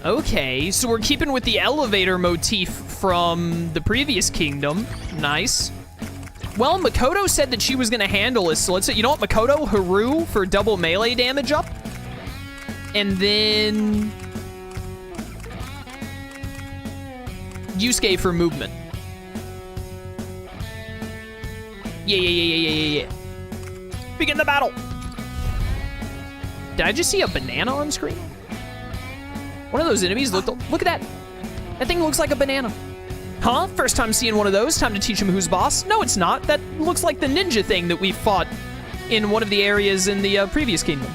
Okay, so we're keeping with the elevator motif from the previous kingdom. Nice. Well, Makoto said that she was going to handle this, so let's say, you know what, Makoto, Haru for double melee damage up. And then Yusuke for movement. Yeah. Begin the battle. Did I just see a banana on screen? One of those enemies look at that. That thing looks like a banana. Huh? First time seeing one of those. Time to teach him who's boss. No, it's not. That looks like the ninja thing that we fought in one of the areas in the previous kingdom.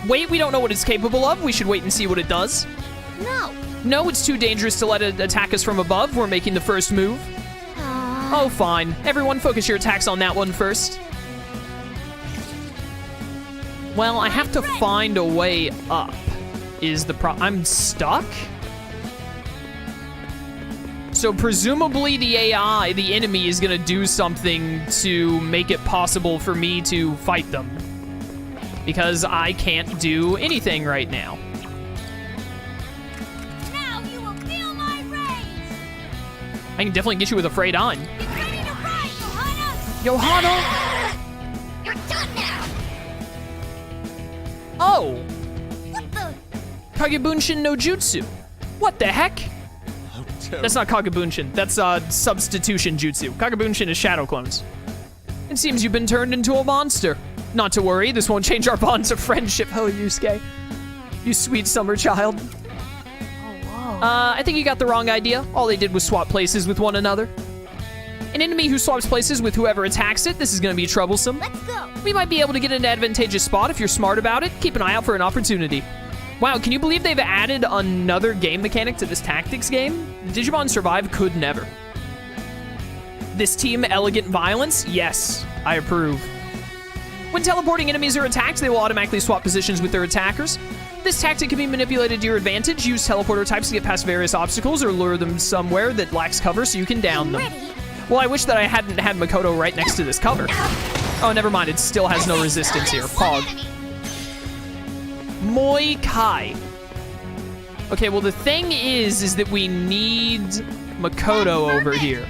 Wait, we don't know what it's capable of. We should wait and see what it does. No, it's too dangerous to let it attack us from above. We're making the first move. Oh, fine. Everyone focus your attacks on that one first. Well, I have to find a way up. Is the I'm stuck? So presumably the AI, the enemy, is gonna do something to make it possible for me to fight them. Because I can't do anything right now. Now you will feel my rage! I can definitely get you with a frayed on. Get ready to ride, Johanna! Johanna! You're done now! Oh! What the? Kagebunshin no Jutsu. What the heck? That's not Kagebunshin. That's substitution jutsu. Kagebunshin is shadow clones. It seems you've been turned into a monster. Not to worry, this won't change our bonds of friendship. Oh, Yusuke. You sweet summer child. Oh, whoa. I think you got the wrong idea. All they did was swap places with one another. An enemy who swaps places with whoever attacks it, this is gonna be troublesome. Let's go! We might be able to get an advantageous spot if you're smart about it. Keep an eye out for an opportunity. Wow, can you believe they've added another game mechanic to this tactics game? Digimon Survive could never. This team, Elegant Violence? Yes, I approve. When teleporting enemies are attacked, they will automatically swap positions with their attackers. This tactic can be manipulated to your advantage. Use teleporter types to get past various obstacles or lure them somewhere that lacks cover so you can down them. Ready? Well, I wish that I hadn't had Makoto right next to this cover. Oh, never mind, it still has no resistance here. Pog. Moi Kai. Okay, well the thing is that we need Makoto over here.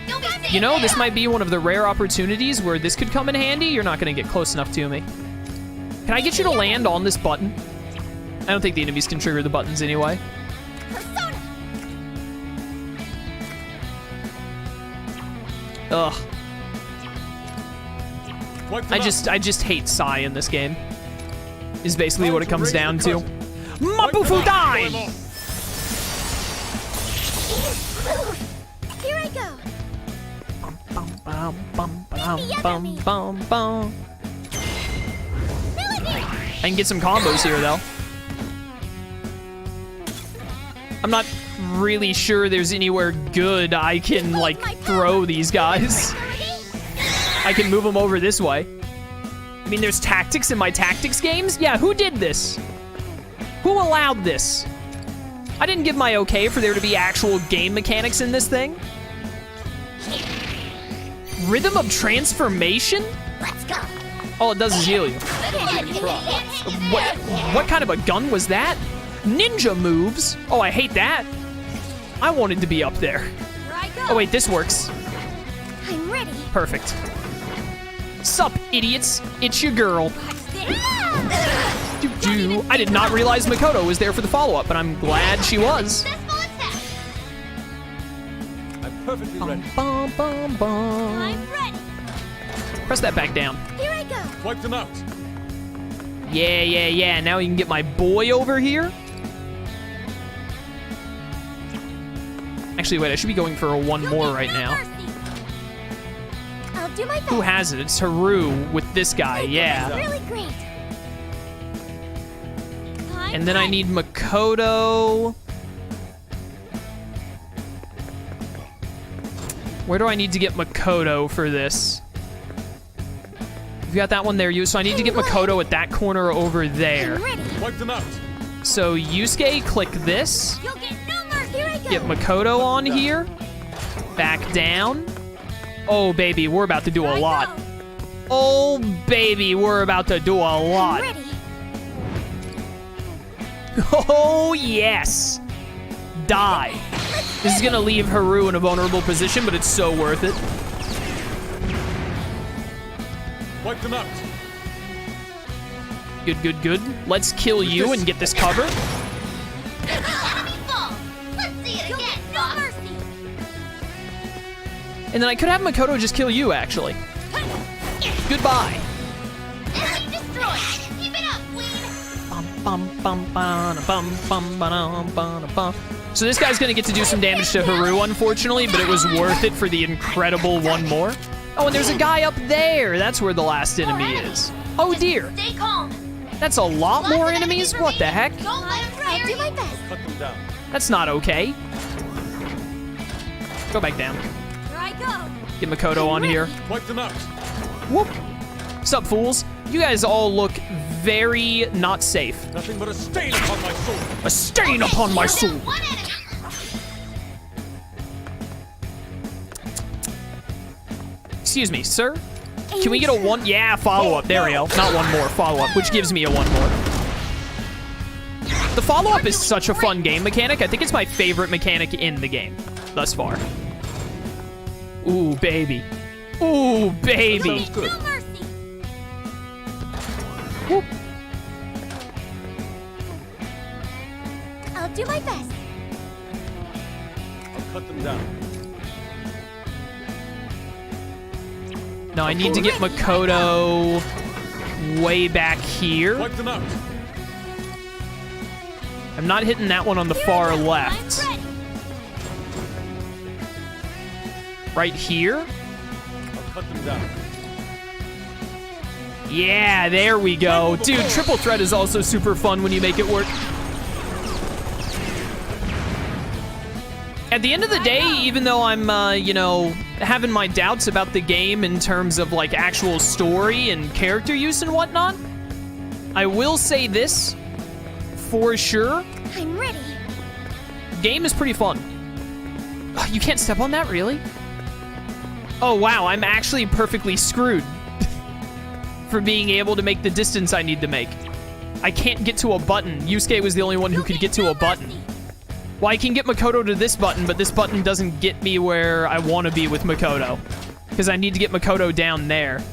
You know, this might be one of the rare opportunities where this could come in handy. You're not gonna get close enough to me. Can I get you to land on this button? I don't think the enemies can trigger the buttons anyway. Persona! Ugh. I just hate Sai in this game. Is basically what it comes down to. Mapufu die! Here I go! I can get some combos here, though. I'm not really sure there's anywhere good I can, like, throw these guys. I can move them over this way. I mean, there's tactics in my tactics games? Yeah, who did this? Who allowed this? I didn't give my okay for there to be actual game mechanics in this thing. Rhythm of transformation? Let's go! All it does is heal you. What kind of a gun was that? Ninja moves? Oh, I hate that. I wanted to be up there. Here I go! Oh wait, this works. I'm ready! Perfect. Sup, idiots? It's your girl. I did not realize Makoto was there for the follow-up, but I'm glad she was. Successful attack! I'm perfectly ready. I'm ready! Press that back down. Here I go! Wipe them out. Yeah. Now you can get my boy over here. Actually, wait, I should be going for a one more right now. I'll do my best. Who has it? It's Haru with this guy, yeah. That's really great. And then I need Makoto. Where do I need to get Makoto for this? You got that one there, so I need to get Makoto at that corner over there. I'm ready. Wipe them out. So Yusuke, click this. You'll get no mercy. Here I go. Get Makoto on here. Back down. Oh, baby, we're about to do a Here I lot. go. Oh, baby, we're about to do a lot. I'm ready. Oh, yes. Die. This is gonna leave Haru in a vulnerable position, but it's so worth it. Wipe them out. Good, good, good. Let's kill you and get this cover. Enemy fall. Let's see it again. No mercy. And then I could have Makoto just kill you, actually. Goodbye. Enemy destroyed. Keep it up, Queen. So this guy's gonna get to do some damage to Haru, unfortunately, but it was worth it for the incredible one more. Oh, and there's a guy up there. That's where the last enemy is. Oh dear. Stay calm. That's a lot more enemies? What the heck? Don't let him I'll do my best. Cut them down. That's not okay. Go back down. Here I go. Get Makoto on here. Wipe them out. Whoop. Sup, fools? You guys all look very not safe. Nothing but a stain upon my soul. A stain upon my soul. One enemy. Excuse me, sir? Can we get a one? Yeah, follow-up. There we go. Not one more. Follow-up, which gives me a one more. The follow-up is such a fun game mechanic. I think it's my favorite mechanic in the game thus far. Ooh, baby. Ooh, baby. Good. No mercy. Whoop. I'll do my best. I'll cut them down. No, I need to get Makoto way back here. Wipe them out. I'm not hitting that one on the far I'm left. ready. Right here? I'll cut them down. Yeah, there we go. Dude, triple threat is also super fun when you make it work. At the end of the day, even though I'm, you know, having my doubts about the game in terms of, like, actual story and character use and whatnot, I will say this for sure. I'm ready. Game is pretty fun. Oh, you can't step on that, really? Oh, wow, I'm actually perfectly screwed for being able to make the distance I need to make. I can't get to a button. Yusuke was the only one who could get to a button. Well, I can get Makoto to this button, but this button doesn't get me where I want to be with Makoto. Because I need to get Makoto down there.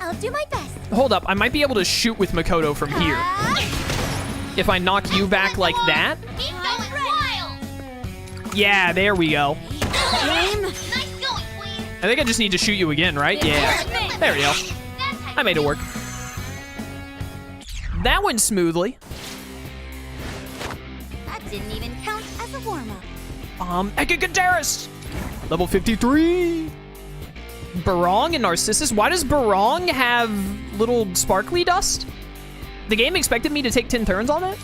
I'll do my best. Hold up, I might be able to shoot with Makoto from here. If I knock you back like that. Keep going wild. Yeah, there we go. Nice going, Queen. I think I just need to shoot you again, right? Yeah. There we go. I made it work. That went smoothly. That didn't even count as a warm-up. Ekikateris! Level 53. Barong and Narcissus. Why does Barong have little sparkly dust? The game expected me to take 10 turns on it?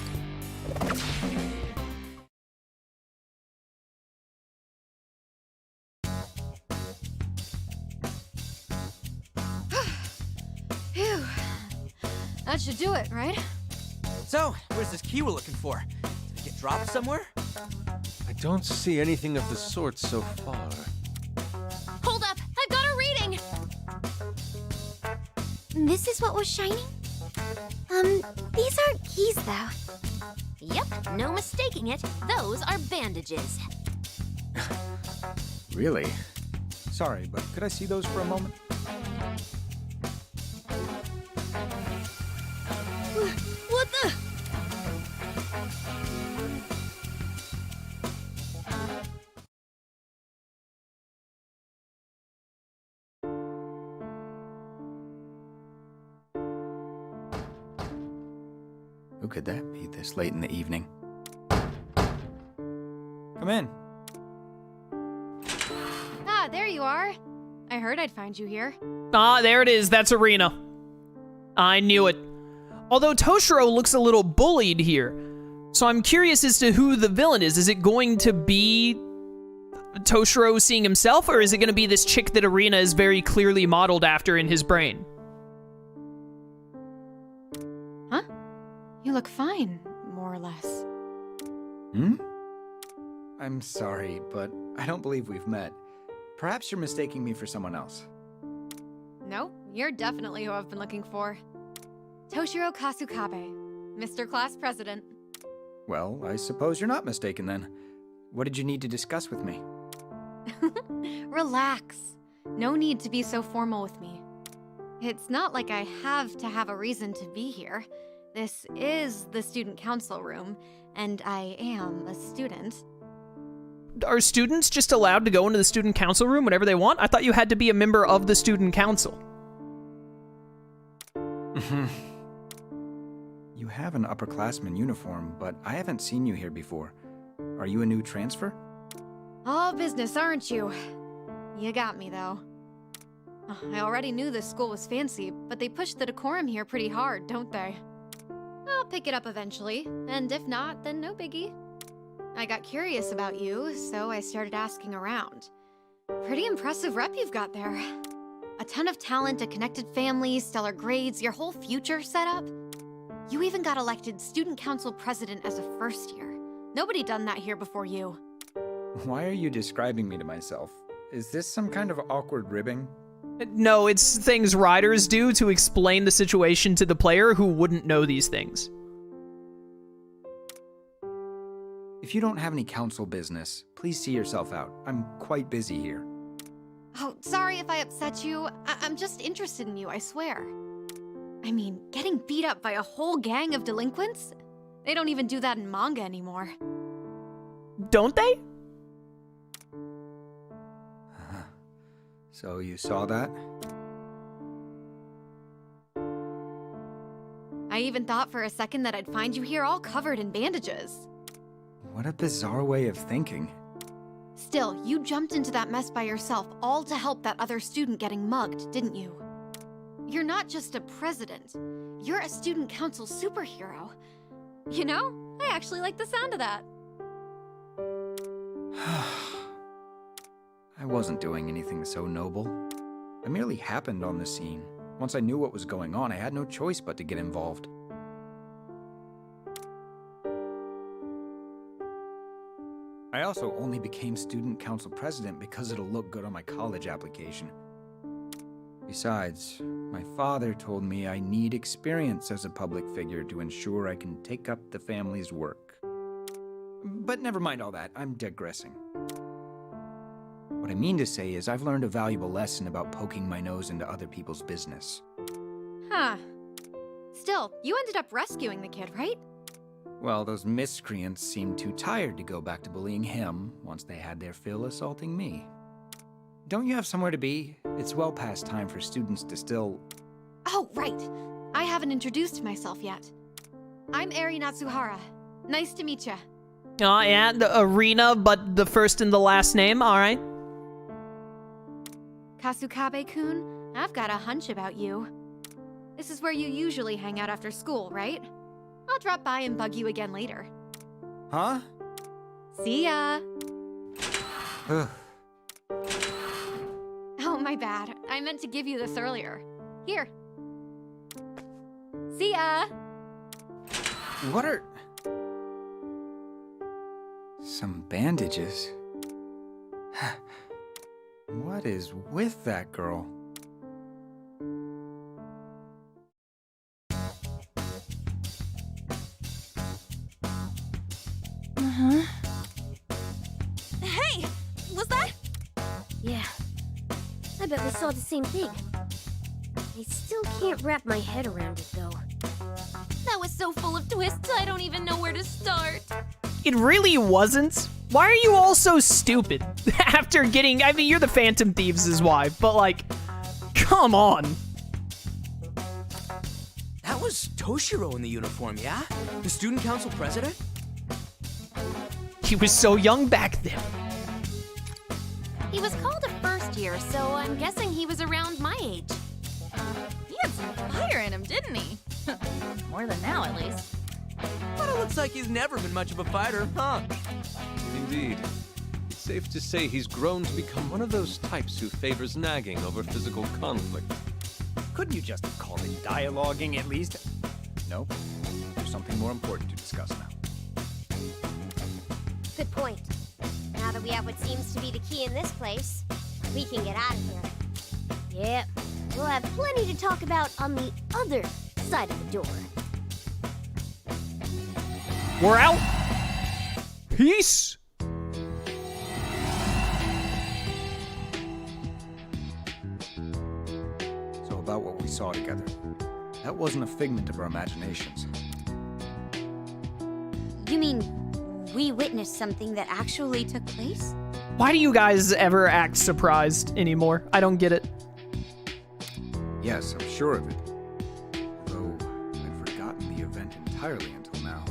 Phew. That should do it, right? So, where's this key we're looking for? Did it get dropped somewhere? I don't see anything of the sort so far. Hold up. I've got a reading. This is what was shining? These aren't keys, though. Yep. No mistaking it. Those are bandages. Really? Sorry, but could I see those for a moment? What the? Who could that be this late in the evening? Come in. Ah, there you are. I heard I'd find you here. Ah, there it is. That's Erina. I knew it. Although Toshiro looks a little bullied here. So I'm curious as to who the villain is. Is it going to be Toshiro seeing himself, or is it going to be this chick that Erina is very clearly modeled after in his brain? Huh? You look fine, more or less. Hmm? I'm sorry, but I don't believe we've met. Perhaps you're mistaking me for someone else. No, you're definitely who I've been looking for. Toshiro Kasukabe. Mr. Class President. Well, I suppose you're not mistaken then. What did you need to discuss with me? Relax. No need to be so formal with me. It's not like I have to have a reason to be here. This is the student council room, and I am a student. Are students just allowed to go into the student council room whenever they want? I thought you had to be a member of the student council. You have an upperclassman uniform, but I haven't seen you here before. Are you a new transfer? All business, aren't you? You got me, though. I already knew this school was fancy, but they push the decorum here pretty hard, don't they? I'll pick it up eventually, and if not, then no biggie. I got curious about you, so I started asking around. Pretty impressive rep you've got there. A ton of talent, a connected family, stellar grades, your whole future set up. You even got elected student council president as a first year. Nobody done that here before you. Why are you describing me to myself? Is this some kind of awkward ribbing? No, it's things writers do to explain the situation to the player who wouldn't know these things. If you don't have any council business, please see yourself out. I'm quite busy here. Oh, sorry if I upset you. I'm just interested in you, I swear. I mean, getting beat up by a whole gang of delinquents? They don't even do that in manga anymore. Don't they? So you saw that? I even thought for a second that I'd find you here all covered in bandages. What a bizarre way of thinking. Still, you jumped into that mess by yourself, all to help that other student getting mugged, didn't you? You're not just a president. You're a student council superhero. You know, I actually like the sound of that. I wasn't doing anything so noble. I merely happened on the scene. Once I knew what was going on, I had no choice but to get involved. I also only became student council president because it'll look good on my college application. Besides, my father told me I need experience as a public figure to ensure I can take up the family's work. But never mind all that, I'm digressing. What I mean to say is I've learned a valuable lesson about poking my nose into other people's business. Huh. Still, you ended up rescuing the kid, right? Well, those miscreants seemed too tired to go back to bullying him once they had their fill assaulting me. Don't you have somewhere to be? It's well past time for students to still... Oh, right. I haven't introduced myself yet. I'm Eri Natsuhara. Nice to meet ya. Oh, yeah, the Erina, but the first and the last name, alright. Kasukabe-kun, I've got a hunch about you. This is where you usually hang out after school, right? I'll drop by and bug you again later. Huh? See ya! Oh, my bad. I meant to give you this earlier. Here. See ya! What are... Some bandages. What is with that girl? Hey! Was that? Yeah. I bet we saw the same thing. I still can't wrap my head around it, though. That was so full of twists, I don't even know where to start. It really wasn't. Why are you all so stupid? After getting, I mean, you're the Phantom Thieves' wife, but like, come on. That was Toshiro in the uniform, yeah? The student council president? He was so young back then. He was called a first year, so I'm guessing he was around my age. He had some fire in him, didn't he? More than now, at least. But it looks like he's never been much of a fighter, huh? Indeed. It's safe to say he's grown to become one of those types who favors nagging over physical conflict. Couldn't you just have called it dialoguing at least? Nope. There's something more important to discuss now. Good point. Now that we have what seems to be the key in this place, we can get out of here. Yep. We'll have plenty to talk about on the other side of the door. We're out. Peace. So about what we saw together. That wasn't a figment of our imaginations. You mean we witnessed something that actually took place? Why do you guys ever act surprised anymore? I don't get it. Yes, I'm sure of it. Although, I'd forgotten the event entirely until now.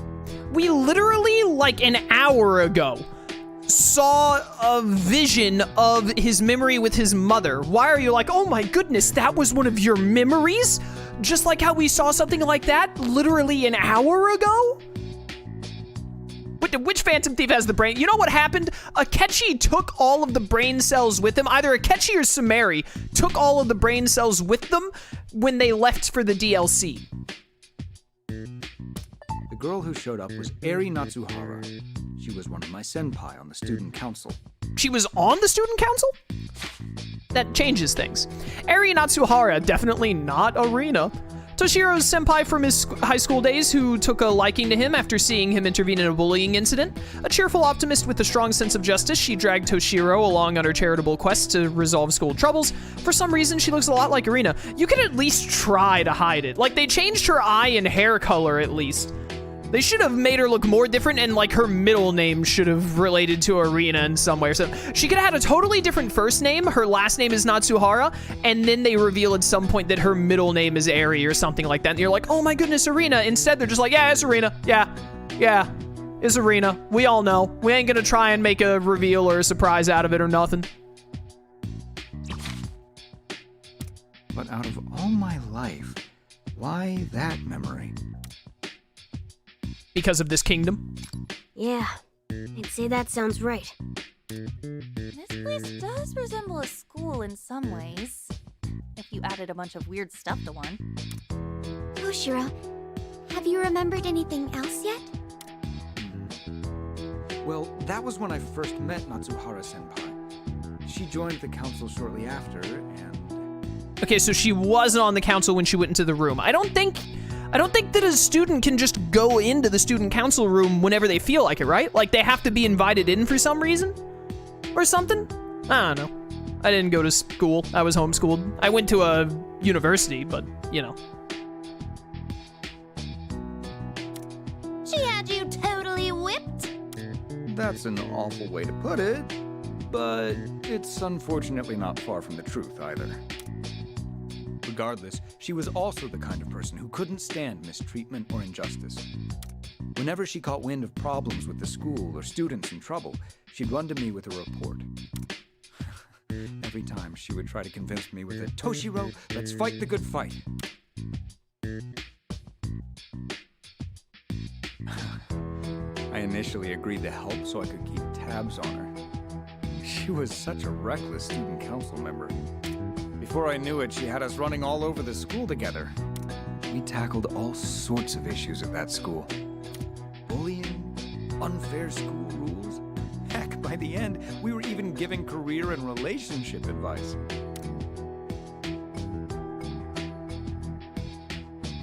We literally, like an hour ago, saw a vision of his memory with his mother. Why are you like, oh my goodness, that was one of your memories? Just like how we saw something like that literally an hour ago? Which Phantom Thief has the brain? You know what happened? Akechi took all of the brain cells with him. Either Akechi or Sumeri took all of the brain cells with them when they left for the DLC. The girl who showed up was Eri Natsuhara. She was one of my senpai on the student council. She was on the student council? That changes things. Eri Natsuhara, definitely not Erina. Toshiro's senpai from his high school days who took a liking to him after seeing him intervene in a bullying incident. A cheerful optimist with a strong sense of justice, she dragged Toshiro along on her charitable quest to resolve school troubles. For some reason, she looks a lot like Erina. You can at least try to hide it. Like, they changed her eye and hair color at least. They should have made her look more different, and like her middle name should have related to Erina in some way or something. She could have had a totally different first name. Her last name is Natsuhara, and then they reveal at some point that her middle name is Eri or something like that. And you're like, oh my goodness, Erina. Instead, they're just like, yeah, it's Erina. Yeah, it's Erina. We all know. We ain't gonna try and make a reveal or a surprise out of it or nothing. But out of all my life, why that memory? Because of this kingdom. Yeah, I'd say that sounds right. This place does resemble a school in some ways. If you added a bunch of weird stuff to one. Toshiro, have you remembered anything else yet? Well, that was when I first met Natsuhara-senpai. She joined the council shortly after, and... Okay, so she wasn't on the council when she went into the room. I don't think that a student can just go into the student council room whenever they feel like it, right? Like, they have to be invited in for some reason? Or something? I don't know. I didn't go to school. I was homeschooled. I went to a university, but, you know. She had you totally whipped? That's an awful way to put it, but it's unfortunately not far from the truth either. Regardless, she was also the kind of person who couldn't stand mistreatment or injustice. Whenever she caught wind of problems with the school or students in trouble, she'd run to me with a report. Every time she would try to convince me with a, "Toshiro, let's fight the good fight." I initially agreed to help so I could keep tabs on her. She was such a reckless student council member. Before I knew it, she had us running all over the school together. We tackled all sorts of issues at that school. Bullying, unfair school rules. Heck, by the end, we were even giving career and relationship advice.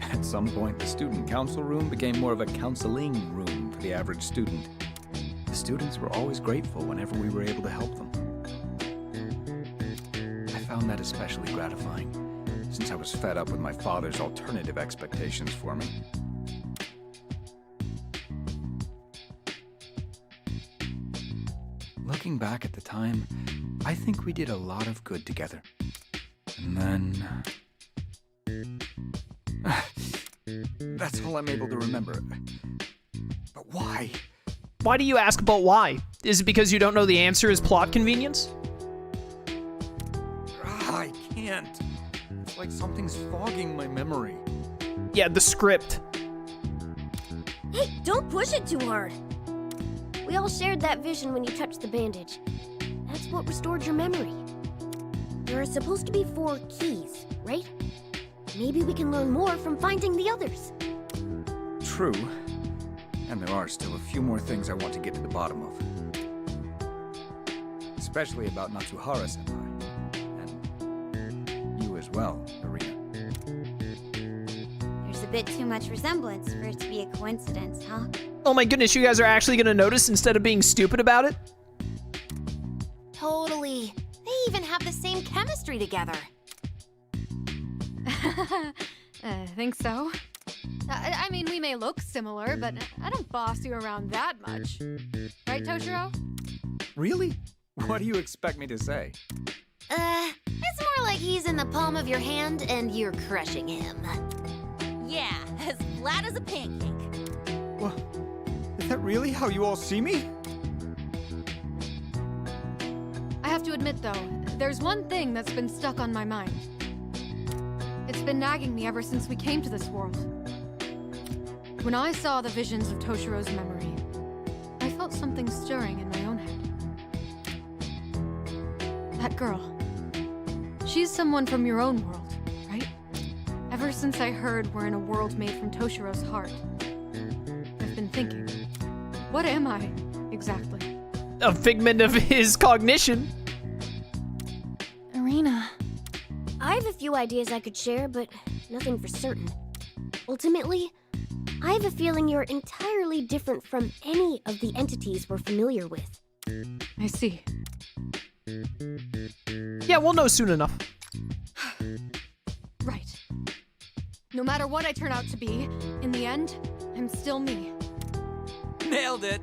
At some point, the student council room became more of a counseling room for the average student. The students were always grateful whenever we were able to help them. I found that especially gratifying, since I was fed up with my father's alternative expectations for me. Looking back at the time, I think we did a lot of good together. And then... That's all I'm able to remember. But why? Why do you ask about why? Is it because you don't know the answer is plot convenience? I can't. It's like something's fogging my memory. Yeah, the script. Hey, don't push it too hard. We all shared that vision when you touched the bandage. That's what restored your memory. There are supposed to be 4 keys, right? Maybe we can learn more from finding the others. True. And there are still a few more things I want to get to the bottom of. Especially about Natsuhara-senpai. And you as well, Erina. There's a bit too much resemblance for it to be a coincidence, huh? Oh my goodness, you guys are actually gonna notice instead of being stupid about it? Totally. They even have the same chemistry together. Think so? I mean, we may look similar, but I don't boss you around that much. Right, Toshiro? Really? What do you expect me to say? It's more like he's in the palm of your hand and you're crushing him. Yeah, as flat as a pancake. Well, is that really how you all see me? I have to admit, though, there's one thing that's been stuck on my mind. It's been nagging me ever since we came to this world. When I saw the visions of Toshiro's memory, I felt something stirring in my own head. That girl. She's someone from your own world, right? Ever since I heard we're in a world made from Toshiro's heart, I've been thinking, what am I, exactly? A figment of his cognition. Erina. I have a few ideas I could share, but nothing for certain. Ultimately, I have a feeling you're entirely different from any of the entities we're familiar with. I see. Yeah, we'll know soon enough. Right. No matter what I turn out to be, in the end, I'm still me. Nailed it.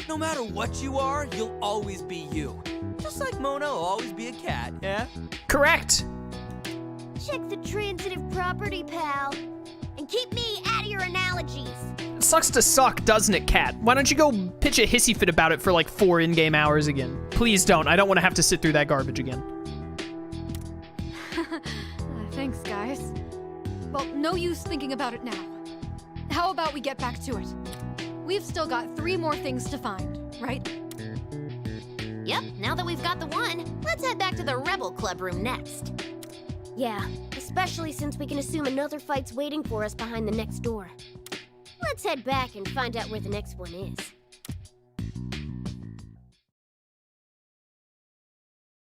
No matter what you are, you'll always be you. Just like Mona will always be a cat, yeah? Correct. Check the transitive property, pal. And keep me out of your analogies. It sucks to suck, doesn't it, Cat? Why don't you go pitch a hissy fit about it for like 4 in-game hours again? Please don't. I don't want to have to sit through that garbage again. Thanks, guys. Well, no use thinking about it now. How about we get back to it? We've still got 3 more things to find, right? Yep, now that we've got the one, let's head back to the Rebel Club room next. Yeah, especially since we can assume another fight's waiting for us behind the next door. Let's head back and find out where the next one is.